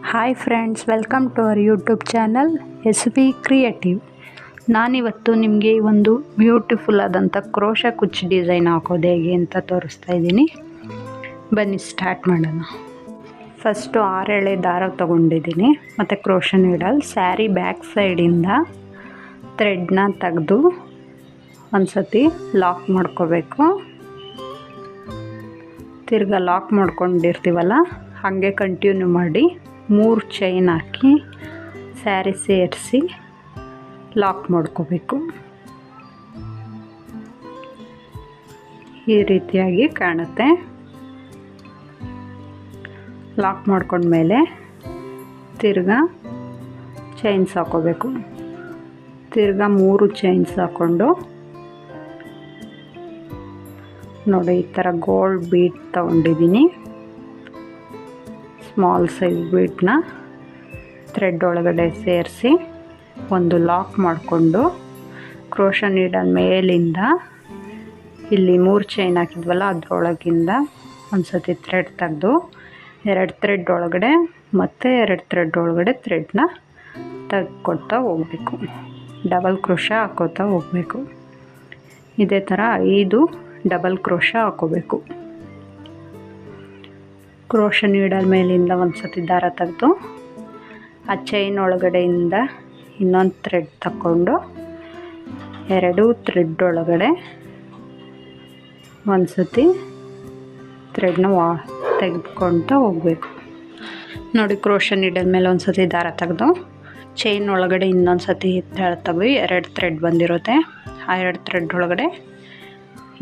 Hi friends, welcome to our YouTube channel SP creative. ನಾನಿವತ್ತು ನಿಮಗೆ ಒಂದು ಬ್ಯೂಟಿಫುಲ್ ಆದಂಥ ಕ್ರೋಶ ಕುಚ್ಚು ಡಿಸೈನ್ ಹಾಕೋದು ಹೇಗೆ ಅಂತ ತೋರಿಸ್ತಾ ಇದ್ದೀನಿ. ಬನ್ನಿ ಸ್ಟಾರ್ಟ್ ಮಾಡೋಣ. ಫಸ್ಟು 6 ಎಳೆ ದಾರ ತೊಗೊಂಡಿದ್ದೀನಿ ಮತ್ತು ಕ್ರೋಶ ನೀಡಲ್ ಸ್ಯಾರಿ ಬ್ಯಾಕ್ ಸೈಡಿಂದ ಥ್ರೆಡ್ನ ತೆಗೆದು ಒಂದು ಸತಿ ಲಾಕ್ ಮಾಡ್ಕೋಬೇಕು. ತಿರ್ಗಾ ಲಾಕ್ ಮಾಡ್ಕೊಂಡಿರ್ತೀವಲ್ಲ ಹಾಗೆ ಕಂಟಿನ್ಯೂ ಮಾಡಿ 3 ಚೈನ್ ಹಾಕಿ ಸ್ಯಾರಿ ಸೇರಿಸಿ ಲಾಕ್ ಮಾಡ್ಕೋಬೇಕು. ಈ ರೀತಿಯಾಗಿ ಕಾಣುತ್ತೆ. ಲಾಕ್ ಮಾಡ್ಕೊಂಡ್ಮೇಲೆ ತಿರ್ಗಾ ಚೈನ್ಸ್ ಹಾಕೋಬೇಕು. ತಿರ್ಗಾ 3 ಚೈನ್ಸ್ ಹಾಕ್ಕೊಂಡು ನೋಡಿ ಈ ಥರ ಗೋಲ್ಡ್ ಬೀಡ್ ತೊಗೊಂಡಿದ್ದೀನಿ. ಸ್ಮಾಲ್ ಸೈಜ್ ಬೀಡ್ನ ಥ್ರೆಡ್ ಒಳಗಡೆ ಸೇರಿಸಿ ಒಂದು ಲಾಕ್ ಮಾಡಿಕೊಂಡು ಕ್ರೋಶ ನೀಡಲ್ ಮೇಲಿಂದ ಇಲ್ಲಿ 3 ಚೈನ್ ಹಾಕಿದ್ವಲ್ಲ ಅದರೊಳಗಿಂದ ಒಂದು ಸತಿ ಥ್ರೆಡ್ ತೆಗೆದು 2 ಥ್ರೆಡ್ ಒಳಗಡೆ ಮತ್ತು 2 ಥ್ರೆಡ್ ಒಳಗಡೆ ಥ್ರೆಡ್ನ ತೆಗೆದುಕೊಳ್ತಾ ಹೋಗಬೇಕು. ಡಬಲ್ ಕ್ರೋಶ ಹಾಕೋತಾ ಹೋಗಬೇಕು. ಇದೇ ಥರ 5 ಡಬಲ್ ಕ್ರೋಶ ಹಾಕೋಬೇಕು. ಕ್ರೋಶ ನೀಡಲ್ ಮೇಲಿಂದ ಒಂದು ಸತಿ ದಾರ ತೆಗೆದು ಆ ಚೈನ್ ಒಳಗಡೆಯಿಂದ ಇನ್ನೊಂದು ಥ್ರೆಡ್ ತಗೊಂಡು 2 ಥ್ರೆಡ್ ಒಳಗಡೆ ಒಂದು ಸತಿ ಥ್ರೆಡ್ನ ತೆಗೆದುಕೊಳ್ತಾ ಹೋಗಬೇಕು. ನೋಡಿ ಕ್ರೋಶ ನೀಡಲ್ ಮೇಲೆ ಒಂದು ಸತಿ ದಾರ ತೆಗೆದು ಚೈನ್ ಒಳಗಡೆ ಇನ್ನೊಂದು ಸತಿ ದಾರ ತೆಗೆದು 2 ಥ್ರೆಡ್ ಬಂದಿರುತ್ತೆ. ಆ 2 ಥ್ರೆಡ್ ಒಳಗಡೆ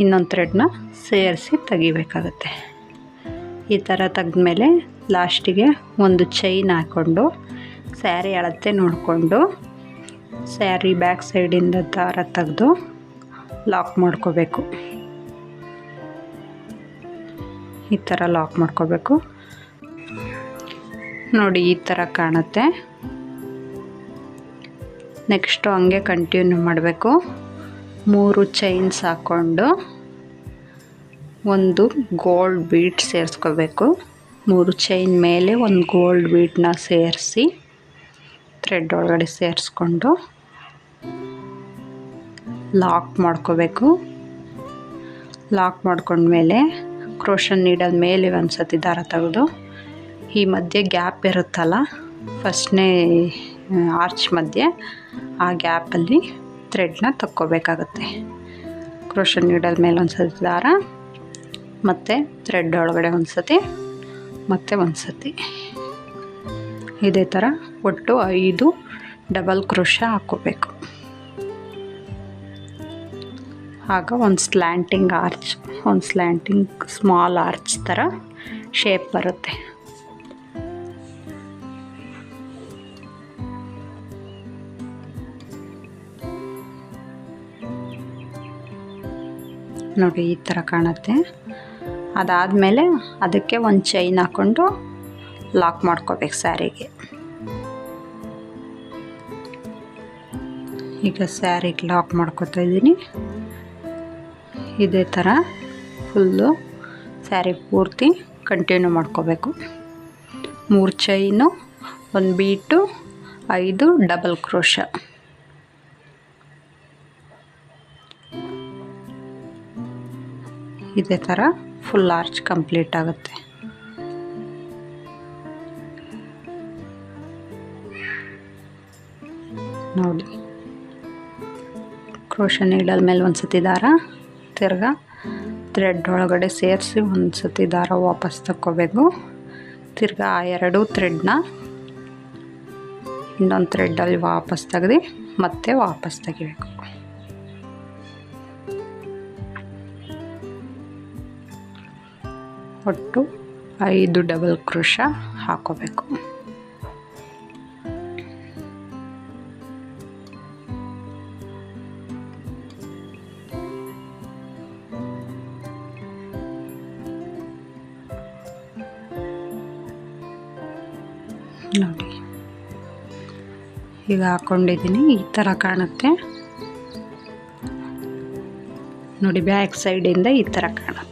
ಇನ್ನೊಂದು ಥ್ರೆಡ್ನ ಸೇರಿಸಿ ತೆಗಿಬೇಕಾಗತ್ತೆ. ಈ ಥರ ತೆಗೆದ್ಮೇಲೆ ಲಾಸ್ಟಿಗೆ ಒಂದು ಚೈನ್ ಹಾಕ್ಕೊಂಡು ಸ್ಯಾರಿ ಅಳತೆ ನೋಡಿಕೊಂಡು ಸ್ಯಾರಿ ಬ್ಯಾಕ್ ಸೈಡಿಂದ ದಾರ ತೆಗೆದು ಲಾಕ್ ಮಾಡ್ಕೋಬೇಕು. ಈ ಥರ ಲಾಕ್ ಮಾಡ್ಕೋಬೇಕು. ನೋಡಿ ಈ ಥರ ಕಾಣುತ್ತೆ. ನೆಕ್ಸ್ಟು ಹಂಗೆ ಕಂಟಿನ್ಯೂ ಮಾಡಬೇಕು. 3 ಚೈನ್ಸ್ ಹಾಕ್ಕೊಂಡು ಒಂದು ಗೋಲ್ಡ್ ಬೀಡ್ ಸೇರಿಸ್ಕೋಬೇಕು. 3 ಚೈನ್ ಮೇಲೆ ಒಂದು ಗೋಲ್ಡ್ ಬೀಡನ್ನ ಸೇರಿಸಿ ಥ್ರೆಡ್ ಒಳಗಡೆ ಸೇರಿಸ್ಕೊಂಡು ಲಾಕ್ ಮಾಡ್ಕೋಬೇಕು. ಲಾಕ್ ಮಾಡ್ಕೊಂಡ್ಮೇಲೆ ಕ್ರೋಶ ನೀಡಲ್ ಮೇಲೆ ಒಂದು ಸತಿ ದಾರ ತೆಗೆದು ಈ ಮಧ್ಯೆ ಗ್ಯಾಪ್ ಇರುತ್ತಲ್ಲ ಫಸ್ಟ್ನೇ ಆರ್ಚ್ ಮಧ್ಯೆ ಆ ಗ್ಯಾಪಲ್ಲಿ ಥ್ರೆಡ್ನ ತಕ್ಕೋಬೇಕಾಗತ್ತೆ. ಕ್ರೋಶ ನೀಡಲ್ ಮೇಲೆ ಒಂದು ಸತಿ ದಾರ ಮತ್ತು ಥ್ರೆಡ್ ಒಳಗಡೆ ಒಂದು ಸತಿ ಮತ್ತು ಒಂದು ಸತಿ ಇದೇ ಥರ ಒಟ್ಟು 5 ಡಬಲ್ ಕ್ರೋಶ ಹಾಕ್ಕೋಬೇಕು. ಆಗ ಒಂದು ಸ್ಲ್ಯಾಂಟಿಂಗ್ ಆರ್ಚ್, ಒಂದು ಸ್ಲ್ಯಾಂಟಿಂಗ್ ಸ್ಮಾಲ್ ಆರ್ಚ್ ಥರ ಶೇಪ್ ಬರುತ್ತೆ. ನೋಡಿ ಈ ಥರ ಕಾಣುತ್ತೆ. ಅದಾದಮೇಲೆ ಅದಕ್ಕೆ ಒಂದು ಚೈನ್ ಹಾಕ್ಕೊಂಡು ಲಾಕ್ ಮಾಡ್ಕೋಬೇಕು ಸ್ಯಾರಿಗೆ. ಈಗ ಸ್ಯಾರಿಗೆ ಲಾಕ್ ಮಾಡ್ಕೊತಾ ಇದ್ದೀನಿ. ಇದೇ ಥರ ಫುಲ್ಲು ಸ್ಯಾರಿ ಪೂರ್ತಿ ಕಂಟಿನ್ಯೂ ಮಾಡ್ಕೋಬೇಕು. 3 ಚೈನು, 1 ಬೀಟು, 5 ಡಬಲ್ ಕ್ರೋಶ. ಇದೇ ಥರ ಫುಲ್ ಆರ್ಚ್ ಕಂಪ್ಲೀಟ್ ಆಗುತ್ತೆ. ನೋಡಿ ಕ್ರೋಶ ನೀಡಲ್ ಮೇಲೆ ಒಂದು ಸತಿ ದಾರ ತಿರ್ಗಾ ಥ್ರೆಡ್ ಒಳಗಡೆ ಸೇರಿಸಿ ಒಂದು ಸತಿ ದಾರ ವಾಪಸ್ ತಕ್ಕೋಬೇಕು. ತಿರ್ಗಾ ಆ 2 ಥ್ರೆಡ್ನ ಇನ್ನೊಂದು ಥ್ರೆಡ್ಡಲ್ಲಿ ವಾಪಸ್ ತೆಗೆದು ಮತ್ತೆ ವಾಪಸ್ ತೆಗಿಬೇಕು. ಒಟ್ಟು 5 ಡಬಲ್ ಕ್ರೋಶ ಹಾಕೋಬೇಕು. ನೋಡಿ ಈಗ ಹಾಕ್ಕೊಂಡಿದ್ದೀನಿ. ಈ ಥರ ಕಾಣುತ್ತೆ. ನೋಡಿ ಬ್ಯಾಕ್ ಸೈಡಿಂದ ಈ ಥರ ಕಾಣುತ್ತೆ.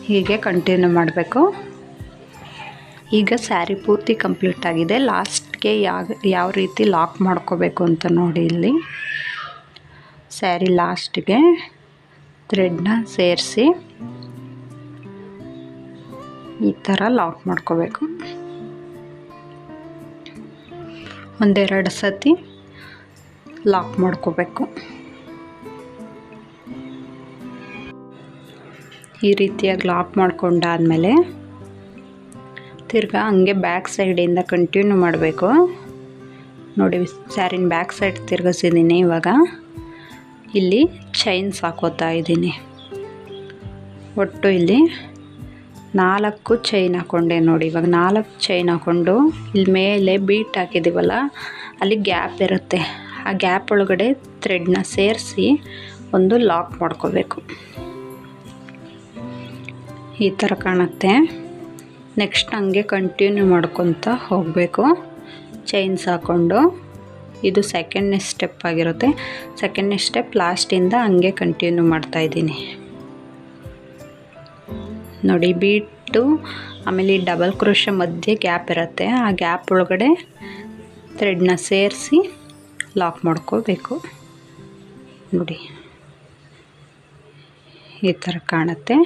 ಹೀಗೆ ಕಂಟಿನ್ಯೂ ಮಾಡಬೇಕು. ಈಗ ಸ್ಯಾರಿ ಪೂರ್ತಿ ಕಂಪ್ಲೀಟ್ ಆಗಿದೆ. ಲಾಸ್ಟ್ಗೆ ಯಾವ ರೀತಿ ಲಾಕ್ ಮಾಡ್ಕೋಬೇಕು ಅಂತ ನೋಡಿ. ಇಲ್ಲಿ ಸ್ಯಾರಿ ಲಾಸ್ಟ್ಗೆ ಥ್ರೆಡ್ನ ಸೇರಿಸಿ ಈ ಥರ ಲಾಕ್ ಮಾಡ್ಕೋಬೇಕು. ಒಂದೆರಡು ಸತಿ ಲಾಕ್ ಮಾಡ್ಕೋಬೇಕು. ಈ ರೀತಿಯಾಗಿ ಲಾಕ್ ಮಾಡ್ಕೊಂಡಾದಮೇಲೆ ತಿರ್ಗಾ ಹಂಗೆ ಬ್ಯಾಕ್ ಸೈಡಿಂದ ಕಂಟಿನ್ಯೂ ಮಾಡಬೇಕು. ನೋಡಿ, ಸ್ಯಾರಿನ ಬ್ಯಾಕ್ ಸೈಡ್ ತಿರ್ಗಿಸಿದ್ದೀನಿ. ಇವಾಗ ಇಲ್ಲಿ ಚೈನ್ಸ್ ಹಾಕೋತಾ ಇದ್ದೀನಿ. ಒಟ್ಟು ಇಲ್ಲಿ 4 ಚೈನ್ ಹಾಕ್ಕೊಂಡೆ ನೋಡಿ. ಇವಾಗ 4 ಚೈನ್ ಹಾಕ್ಕೊಂಡು ಇಲ್ಲಿ ಮೇಲೆ ಬೀಟ್ ಹಾಕಿದ್ದೀವಲ್ಲ, ಅಲ್ಲಿ ಗ್ಯಾಪ್ ಇರುತ್ತೆ. ಆ ಗ್ಯಾಪ್ ಒಳಗಡೆ ಥ್ರೆಡ್ನ ಸೇರಿಸಿ ಒಂದು ಲಾಕ್ ಮಾಡ್ಕೋಬೇಕು. ಈ ಥರ ಕಾಣುತ್ತೆ. ನೆಕ್ಸ್ಟ್ ಹಂಗೆ ಕಂಟಿನ್ಯೂ ಮಾಡ್ಕೊತ ಹೋಗಬೇಕು ಚೈನ್ಸ್ ಹಾಕ್ಕೊಂಡು. ಇದು ಸೆಕೆಂಡ್ನೇ ಸ್ಟೆಪ್ ಆಗಿರುತ್ತೆ. ಸೆಕೆಂಡ್ನೇ ಸ್ಟೆಪ್ ಲಾಸ್ಟಿಂದ ಹಂಗೆ ಕಂಟಿನ್ಯೂ ಮಾಡ್ತಾಯಿದ್ದೀನಿ ನೋಡಿ. ಬೀಟು ಆಮೇಲೆ ಈ ಡಬಲ್ ಕ್ರೋಶೆ ಮಧ್ಯೆ ಗ್ಯಾಪ್ ಇರುತ್ತೆ. ಆ ಗ್ಯಾಪ್ ಒಳಗಡೆ ಥ್ರೆಡ್ನ ಸೇರಿಸಿ ಲಾಕ್ ಮಾಡ್ಕೋಬೇಕು ನೋಡಿ. ಈ ಥರ ಕಾಣುತ್ತೆ.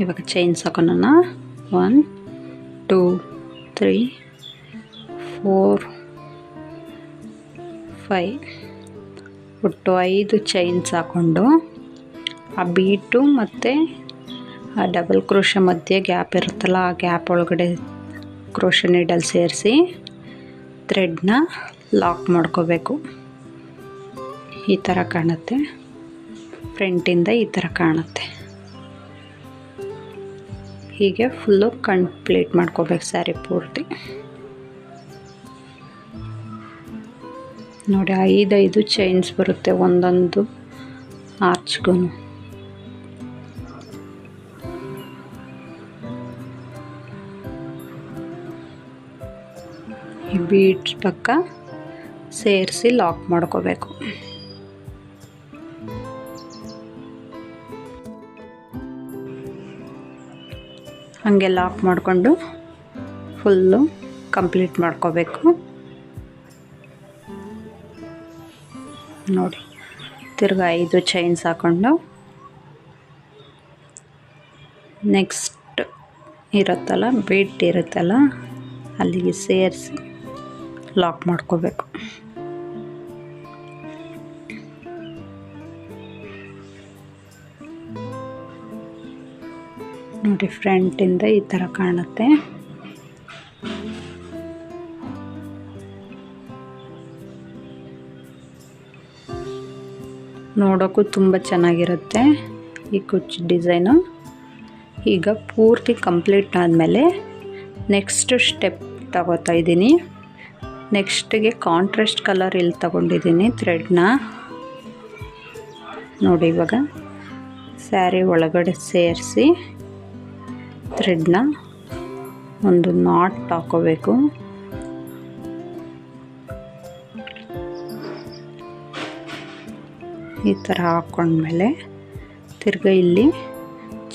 ಇವಾಗ ಚೈನ್ಸ್ ಹಾಕೋಣ. 1 2 3 4 5 ಒಟ್ಟು 5 ಚೈನ್ಸ್ ಹಾಕ್ಕೊಂಡು ಆ ಬೀಟು ಮತ್ತು ಆ ಡಬಲ್ ಕ್ರೋಶೆ ಮಧ್ಯೆ ಗ್ಯಾಪ್ ಇರುತ್ತಲ್ಲ, ಆ ಗ್ಯಾಪ್ ಒಳಗಡೆ ಕ್ರೋಶೆ ನೀಡಲ್ ಸೇರಿಸಿ ಥ್ರೆಡ್ನ ಲಾಕ್ ಮಾಡ್ಕೋಬೇಕು. ಈ ಥರ ಕಾಣುತ್ತೆ. ಫ್ರಂಟಿಂದ ಈ ಥರ ಕಾಣುತ್ತೆ. ಹೀಗೆ ಫುಲ್ಲು ಕಂಪ್ಲೀಟ್ ಮಾಡ್ಕೋಬೇಕು ಸ್ಯಾರಿ ಪೂರ್ತಿ ನೋಡಿ. 5 ಚೈನ್ಸ್ ಬರುತ್ತೆ ಒಂದೊಂದು ಆರ್ಚ್ಗೂ. ಈ ಬೀಡ್ಸ್ ಪಕ್ಕ ಸೇರಿಸಿ ಲಾಕ್ ಮಾಡ್ಕೋಬೇಕು. ಹಾಗೆ ಲಾಕ್ ಮಾಡಿಕೊಂಡು ಫುಲ್ಲು ಕಂಪ್ಲೀಟ್ ಮಾಡ್ಕೋಬೇಕು ನೋಡಿ. ತಿರ್ಗಾ 5 ಚೈನ್ಸ್ ಹಾಕ್ಕೊಂಡು ನೆಕ್ಸ್ಟ್ ಇರುತ್ತಲ್ಲ, ಬೀಟ್ ಇರುತ್ತಲ್ಲ, ಅಲ್ಲಿಗೆ ಸೇರಿಸಿ ಲಾಕ್ ಮಾಡ್ಕೋಬೇಕು. ನೋಡಿ, ಫ್ರಂಟಿಂದ ಈ ಥರ ಕಾಣುತ್ತೆ. ನೋಡೋಕ್ಕೂ ತುಂಬ ಚೆನ್ನಾಗಿರುತ್ತೆ ಈ ಕುಚ್ಚು ಡಿಸೈನು. ಈಗ ಪೂರ್ತಿ ಕಂಪ್ಲೀಟ್ ಆದಮೇಲೆ ನೆಕ್ಸ್ಟ್ ಸ್ಟೆಪ್ ತಗೋತಾ ಇದ್ದೀನಿ. ನೆಕ್ಸ್ಟಿಗೆ ಕಾಂಟ್ರಾಸ್ಟ್ ಕಲರ್ ಇಲ್ಲಿ ತಗೊಂಡಿದ್ದೀನಿ ಥ್ರೆಡ್ನ ನೋಡಿ. ಇವಾಗ ಸ್ಯಾರಿ ಒಳಗಡೆ ಸೇರಿಸಿ ಥ್ರೆಡ್ನ ಒಂದು ನಾಟ್ ಹಾಕೋಬೇಕು. ಈ ಥರ ಹಾಕ್ಕೊಂಡ್ಮೇಲೆ ತಿರ್ಗ ಇಲ್ಲಿ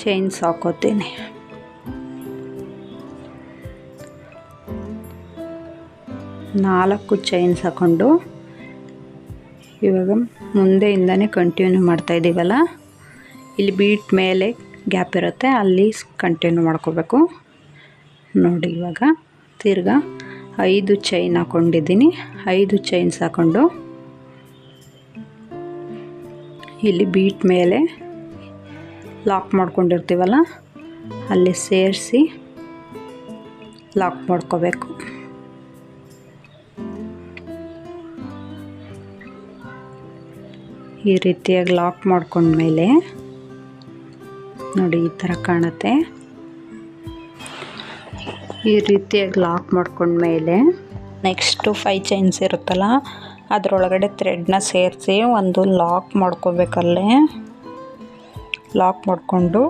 ಚೈನ್ಸ್ ಹಾಕೋತೀನಿ. ನಾಲ್ಕು ಚೈನ್ಸ್ ಹಾಕ್ಕೊಂಡು ಇವಾಗ ಮುಂದೆಯಿಂದನೇ ಕಂಟಿನ್ಯೂ ಮಾಡ್ತಾಯಿದ್ದೀವಲ್ಲ, ಇಲ್ಲಿ ಬೀಟ್ ಮೇಲೆ ಗ್ಯಾಪ್ ಇರುತ್ತೆ, ಅಲ್ಲಿ ಕಂಟಿನ್ಯೂ ಮಾಡ್ಕೋಬೇಕು ನೋಡಿ. ಇವಾಗ ತಿರ್ಗಾ 5 ಚೈನ್ ಹಾಕ್ಕೊಂಡಿದ್ದೀನಿ. 5 ಚೈನ್ಸ್ ಹಾಕ್ಕೊಂಡು ಇಲ್ಲಿ ಬೀಟ್ ಮೇಲೆ ಲಾಕ್ ಮಾಡ್ಕೊಂಡಿರ್ತೀವಲ್ಲ, ಅಲ್ಲಿ ಸೇರಿಸಿ ಲಾಕ್ ಮಾಡ್ಕೋಬೇಕು. ಈ ರೀತಿಯಾಗಿ ಲಾಕ್ ಮಾಡ್ಕೊಂಡ್ಮೇಲೆ ನೋಡಿ ಈ ಥರ ಕಾಣುತ್ತೆ. ಈ ರೀತಿಯಾಗಿ ಲಾಕ್ ಮಾಡ್ಕೊಂಡ್ಮೇಲೆ ನೆಕ್ಸ್ಟು 5 ಚೈನ್ಸ್ ಇರುತ್ತಲ್ಲ, ಅದರೊಳಗಡೆ ಥ್ರೆಡ್ನ ಸೇರಿಸಿ ಒಂದು ಲಾಕ್ ಮಾಡ್ಕೋಬೇಕಲ್ಲೇ. ಲಾಕ್ ಮಾಡಿಕೊಂಡು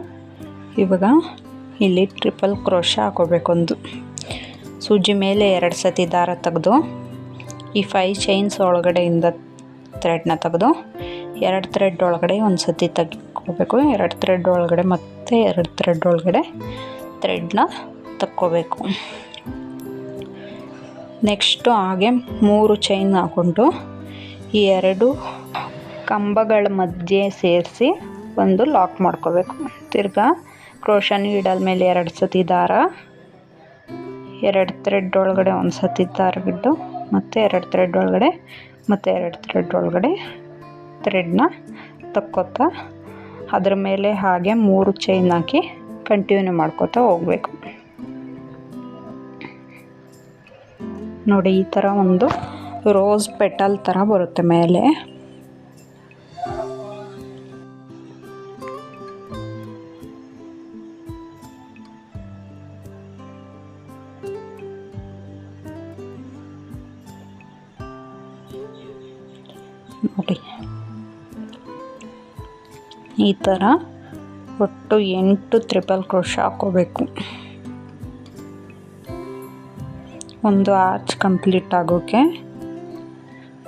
ಇವಾಗ ಇಲ್ಲಿ ಟ್ರಿಪಲ್ ಕ್ರೋಶ ಹಾಕೋಬೇಕು. ಒಂದು ಸೂಜಿ ಮೇಲೆ 2 ಸತಿ ದಾರ ತೆಗೆದು ಈ 5 ಚೈನ್ಸ್ ಒಳಗಡೆಯಿಂದ ಥ್ರೆಡ್ನ ತೆಗೆದು 2 ಥ್ರೆಡ್ ಒಳಗಡೆ ಒಂದು ಸತಿ ತೆಗಿಕೋಬೇಕು. 2 ಥ್ರೆಡ್ ಒಳಗಡೆ ಮತ್ತು 2 ಥ್ರೆಡ್ ಒಳಗಡೆ ಥ್ರೆಡ್ನ ತಕ್ಕೋಬೇಕು. ನೆಕ್ಸ್ಟು ಹಾಗೆ 3 ಚೈನ್ ಹಾಕ್ಕೊಂಡು ಈ 2 ಕಂಬಗಳ ಮಧ್ಯೆ ಸೇರಿಸಿ ಒಂದು ಲಾಕ್ ಮಾಡ್ಕೋಬೇಕು. ತಿರ್ಗಾ ಕ್ರೋಶಾ ನೀಡಲ್ ಮೇಲೆ 2 ಸತಿ ದಾರ, 2 ಥ್ರೆಡ್ ಒಳಗಡೆ ಒಂದು ಸತಿ ದಾರ ಬಿಟ್ಟು ಮತ್ತು 2 ಥ್ರೆಡ್ ಒಳಗಡೆ ಮತ್ತು 2 ಥ್ರೆಡ್ ಒಳಗಡೆ ಥ್ರೆಡ್ನ ತಕ್ಕೋತಾ ಅದ್ರ ಮೇಲೆ ಹಾಗೆ 3 ಚೈನ್ ಹಾಕಿ ಕಂಟಿನ್ಯೂ ಮಾಡ್ಕೋತಾ ಹೋಗಬೇಕು. ನೋಡಿ ಈ ಥರ ಒಂದು ರೋಸ್ ಪೆಟಲ್ ಥರ ಬರುತ್ತೆ ಮೇಲೆ. ನೋಡಿ ಈ ಥರ ಒಟ್ಟು 8 ಟ್ರಿಪಲ್ ಕ್ರೋಶಾ ಹಾಕೋಬೇಕು. ಒಂದು ಆರ್ಚ್ ಕಂಪ್ಲೀಟ್ ಆಗೋಕ್ಕೆ.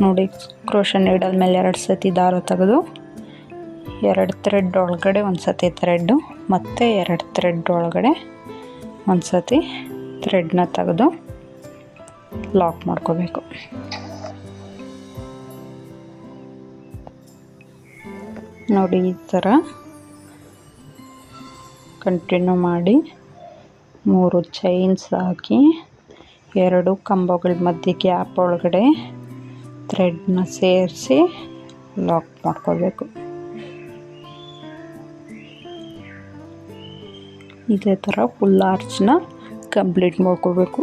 ನೋಡಿ ಕ್ರೋಶಾ ನೀಡಲ್ ಮೇಲೆ 2 ಸತಿ ದಾರ ತೆಗೆದು 2 ಥ್ರೆಡ್ ಒಳಗಡೆ ಒಂದು ಸತಿ ಥ್ರೆಡ್ಡು ಮತ್ತು 2 ಥ್ರೆಡ್ ಒಳಗಡೆ ಒಂದು ಸತಿ ಥ್ರೆಡ್ನ ತೆಗೆದು ಲಾಕ್ ಮಾಡ್ಕೋಬೇಕು. ನೋಡಿ ಈ ಥರ ಕಂಟಿನ್ಯೂ ಮಾಡಿ 3 ಚೈನ್ಸ್ ಹಾಕಿ 2 ಕಂಬಗಳ ಮಧ್ಯೆ ಗ್ಯಾಪ್ ಒಳಗಡೆ ಥ್ರೆಡ್ನ ಸೇರಿಸಿ ಲಾಕ್ ಮಾಡ್ಕೋಬೇಕು. ಇದೇ ಥರ ಫುಲ್ ಆರ್ಚ್ನ ಕಂಪ್ಲೀಟ್ ಮಾಡ್ಕೋಬೇಕು.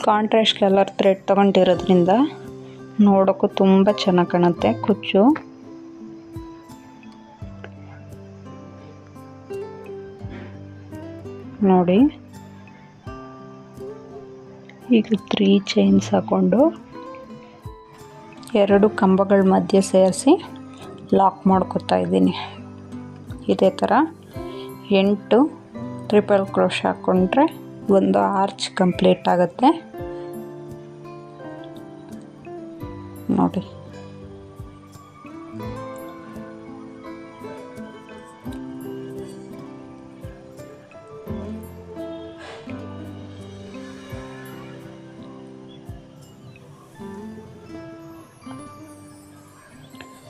ಕಾಂಟ್ರಾಸ್ಟ್ ಕಲರ್ ಥ್ರೆಡ್ ತೊಗೊಂಡಿರೋದ್ರಿಂದ ನೋಡೋಕ್ಕೂ ತುಂಬ ಚೆನ್ನಾಗಿ ಕಾಣುತ್ತೆ ಕುಚ್ಚು. ನೋಡಿ ಈಗ 3 ಚೈನ್ಸ್ ಹಾಕ್ಕೊಂಡು 2 ಕಂಬಗಳ ಮಧ್ಯೆ ಸೇರಿಸಿ ಲಾಕ್ ಮಾಡ್ಕೊತಾ ಇದ್ದೀನಿ. ಇದೇ ಥರ 8 ಟ್ರಿಪಲ್ ಕ್ರೋಶಾ ಹಾಕ್ಕೊಂಡ್ರೆ ಒಂದು ಆರ್ಚ್ ಕಂಪ್ಲೀಟ್ ಆಗುತ್ತೆ. ನೋಡಿ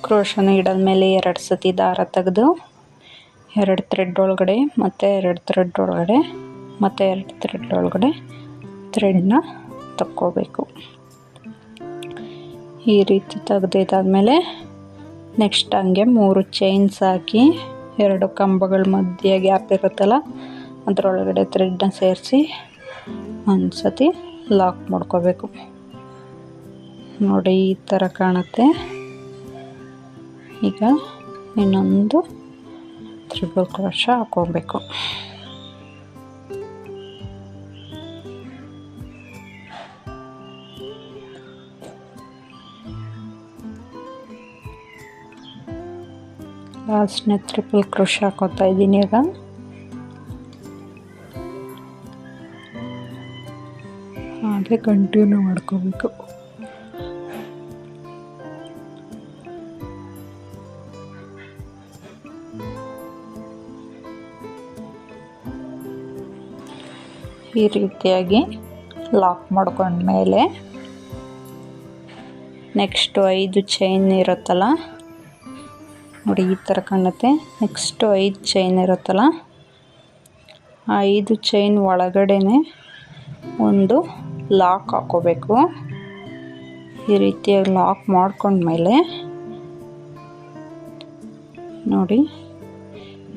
ಕ್ರೋಶಾ ನೀಡಲ್ ಮೇಲೆ 2 ಸತಿ ದಾರ ತೆಗೆದು 2 ಥ್ರೆಡ್ ಒಳಗಡೆ ಮತ್ತು 2 ಥ್ರೆಡ್ ಒಳಗಡೆ ಮತ್ತು 2 ಥ್ರೆಡ್ ಒಳಗಡೆ ಥ್ರೆಡ್ನ ತಕ್ಕೋಬೇಕು. ಈ ರೀತಿ ತೆಗೆದಿದ್ದಾದಮೇಲೆ ನೆಕ್ಸ್ಟ್ ಹಂಗೆ 3 ಚೈನ್ಸ್ ಹಾಕಿ 2 ಕಂಬಗಳ ಮಧ್ಯೆ ಗ್ಯಾಪ್ ಇರುತ್ತಲ್ಲ ಅದರೊಳಗಡೆ ಥ್ರೆಡ್ನ ಸೇರಿಸಿ ಒಂದು ಸತಿ ಲಾಕ್ ಮಾಡ್ಕೋಬೇಕು. ನೋಡಿ ಈ ಥರ ಕಾಣುತ್ತೆ. ಈಗ ಇನ್ನೊಂದು ಟ್ರಿಪಲ್ ಕ್ರೋಶಾ ಹಾಕ್ಕೋಬೇಕು. ಲಾಸ್ಟ್ನೇ ಟ್ರಿಪಲ್ ಕ್ರೋಶಾ ಹಾಕೋತಾ ಇದ್ದೀನಿ. ಈಗ ಹಾಗೆ ಕಂಟಿನ್ಯೂ ಮಾಡ್ಕೋಬೇಕು. ಈ ರೀತಿಯಾಗಿ ಲಾಕ್ ಮಾಡ್ಕೊಂಡ್ಮೇಲೆ ನೆಕ್ಸ್ಟು 5 ಚೈನ್ ಇರುತ್ತಲ್ಲ ನೋಡಿ ಈ ಥರ ಕಾಣುತ್ತೆ. ನೆಕ್ಸ್ಟು 5 ಚೈನ್ ಇರುತ್ತಲ್ಲ ಆ 5 ಚೈನ್ ಒಳಗಡೆ ಒಂದು ಲಾಕ್ ಹಾಕ್ಕೋಬೇಕು. ಈ ರೀತಿಯಾಗಿ ಲಾಕ್ ಮಾಡ್ಕೊಂಡ್ಮೇಲೆ ನೋಡಿ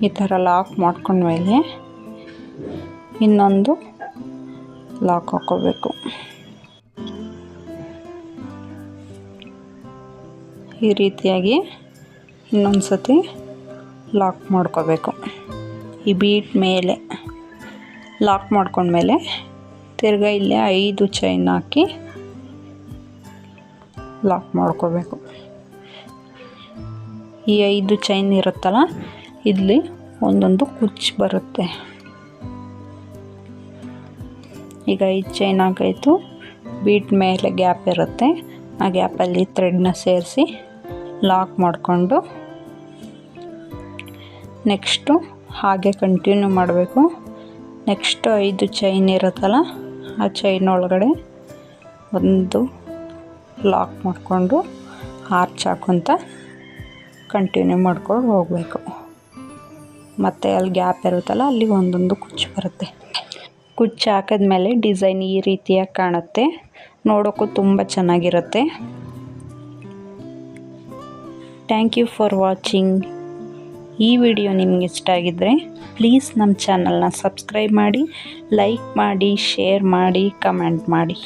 ಈ ಥರ ಲಾಕ್ ಮಾಡ್ಕೊಂಡ್ಮೇಲೆ ಇನ್ನೊಂದು ಲಾಕ್ ಹಾಕ್ಕೋಬೇಕು. ಈ ರೀತಿಯಾಗಿ ಇನ್ನೊಂದು ಸತಿ ಲಾಕ್ ಮಾಡ್ಕೋಬೇಕು. ಈ ಬೀಟ್ ಮೇಲೆ ಲಾಕ್ ಮಾಡ್ಕೊಂಡ್ಮೇಲೆ ತಿರ್ಗಾ ಇಲ್ಲೇ 5 ಚೈನ್ ಹಾಕಿ ಲಾಕ್ ಮಾಡ್ಕೋಬೇಕು. ಈ 5 ಚೈನ್ ಇರುತ್ತಲ್ಲ ಇಲ್ಲಿ ಒಂದೊಂದು ಕುಚ್ಚು ಬರುತ್ತೆ. ಈಗ 5 ಚೈನ್ ಹಾಕಾಯಿತು. ಬೀಟ್ ಮೇಲೆ ಗ್ಯಾಪ್ ಇರುತ್ತೆ, ಆ ಗ್ಯಾಪಲ್ಲಿ ಥ್ರೆಡ್ನ ಸೇರಿಸಿ ಲಾಕ್ ಮಾಡಿಕೊಂಡು ನೆಕ್ಸ್ಟು ಹಾಗೆ ಕಂಟಿನ್ಯೂ ಮಾಡಬೇಕು. ನೆಕ್ಸ್ಟು 5 ಚೈನ್ ಇರುತ್ತಲ್ಲ, ಆ ಚೈನ್ ಒಳಗಡೆ ಒಂದು ಲಾಕ್ ಮಾಡಿಕೊಂಡು ಆರ್ಚ್ ಹಾಕ್ಕೊತ ಕಂಟಿನ್ಯೂ ಮಾಡ್ಕೊಂಡು ಹೋಗಬೇಕು. ಮತ್ತು ಅಲ್ಲಿ ಗ್ಯಾಪ್ ಇರುತ್ತಲ್ಲ, ಅಲ್ಲಿ ಒಂದೊಂದು ಕುಚ್ಚು ಬರುತ್ತೆ. ಕುಚ್ಚು ಹಾಕಿದ್ಮೇಲೆ ಡಿಸೈನ್ ಈ ರೀತಿಯಾಗಿ ಕಾಣುತ್ತೆ. ನೋಡೋಕ್ಕೂ ತುಂಬ ಚೆನ್ನಾಗಿರುತ್ತೆ. Thank you for watching. ಈ ವಿಡಿಯೋ ನಿಮ್ಗೆ ಇಷ್ಟ ಆಗಿದ್ದರೆ ಪ್ಲೀಸ್ ನಮ್ಮ ಚಾನಲ್ನ ಸಬ್ಸ್ಕ್ರೈಬ್ ಮಾಡಿ, ಲೈಕ್ ಮಾಡಿ, ಶೇರ್ ಮಾಡಿ, ಕಮೆಂಟ್ ಮಾಡಿ.